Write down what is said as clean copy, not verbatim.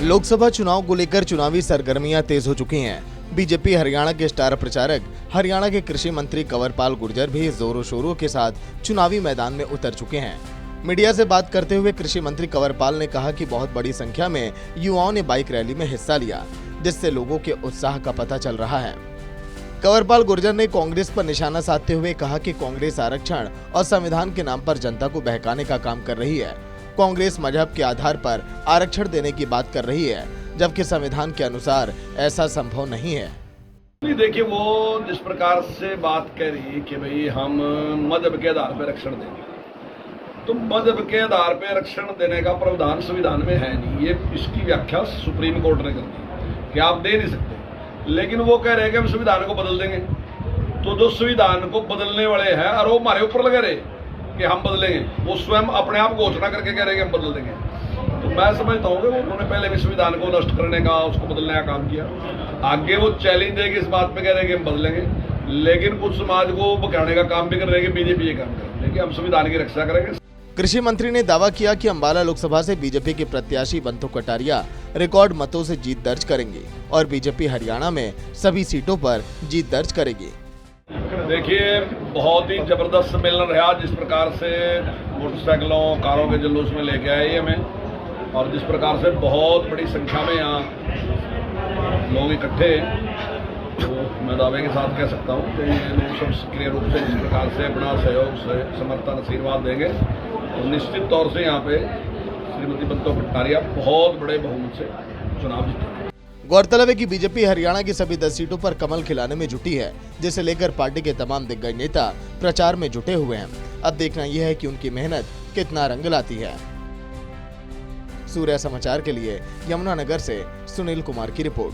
लोकसभा चुनाव को लेकर चुनावी सरगर्मियां तेज हो चुकी हैं। बीजेपी हरियाणा के स्टार प्रचारक हरियाणा के कृषि मंत्री कंवरपाल गुर्जर भी जोरों शोरों के साथ चुनावी मैदान में उतर चुके हैं। मीडिया से बात करते हुए कृषि मंत्री कंवरपाल ने कहा कि बहुत बड़ी संख्या में युवाओं ने बाइक रैली में हिस्सा लिया, जिससे लोगों के उत्साह का पता चल रहा है। कंवरपाल गुर्जर ने कांग्रेस पर निशाना साधते हुए कहा कि कांग्रेस आरक्षण और संविधान के नाम पर जनता को बहकाने का काम कर रही है। कांग्रेस मजहब के आधार पर आरक्षण देने की बात कर रही है, जबकि संविधान के अनुसार ऐसा संभव नहीं है। देखिए, वो जिस प्रकार से बात कह रही कि भाई हम मजहब के आधार पर आरक्षण देंगे, तो मजहब के आधार पर आरक्षण देने का प्रावधान संविधान में है नहीं। ये इसकी व्याख्या सुप्रीम कोर्ट ने कर दी कि आप दे नहीं सकते, लेकिन वो कह रहे हैं कि हम संविधान को बदल देंगे। तो जो संविधान को बदलने वाले हैं और वो हमारे ऊपर लगे रहे कि हम बदलेंगे, वो स्वयं अपने आप घोषणा करके कह रहे हैं कि हम बदल देंगे। तो मैं समझता हूँ कि उन्होंने पहले भी संविधान को नष्ट करने का, उसको बदलने का काम किया। आगे वो चैलेंज देगी, इस बात पे कह रहे हैं कि हम बदलेंगे, लेकिन कुछ समाज को बकाने का काम भी कर रहे हैं कि बीजेपी ये काम कर रही है, लेकिन हम संविधान की रक्षा करेंगे। कृषि मंत्री ने दावा किया कि अंबाला लोकसभा से बीजेपी के प्रत्याशी बंटू कटारिया रिकॉर्ड मतों से जीत दर्ज करेंगे और बीजेपी हरियाणा में सभी सीटों पर जीत दर्ज करेगी। देखिए, बहुत ही जबरदस्त सम्मेलन रहा। जिस प्रकार से मोटरसाइकिलों कारों के जुलूस में लेके आए हमें, और जिस प्रकार से बहुत बड़ी संख्या में यहाँ लोग इकट्ठे, तो मैं दावे के साथ कह सकता हूँ कि ये लोग सब सक्रिय रूप से जिस प्रकार से अपना सहयोग से समर्थन आशीर्वाद देंगे, और निश्चित तौर से यहाँ पे श्रीमती बंटू कटारिया बहुत बड़े बहुमत से चुनाव जीतेंगे। गौरतलब है कि बीजेपी हरियाणा की सभी 10 सीटों पर कमल खिलाने में जुटी है, जिसे लेकर पार्टी के तमाम दिग्गज नेता प्रचार में जुटे हुए हैं। अब देखना यह है कि उनकी मेहनत कितना रंग लाती है। सूर्या समाचार के लिए यमुनानगर से सुनील कुमार की रिपोर्ट।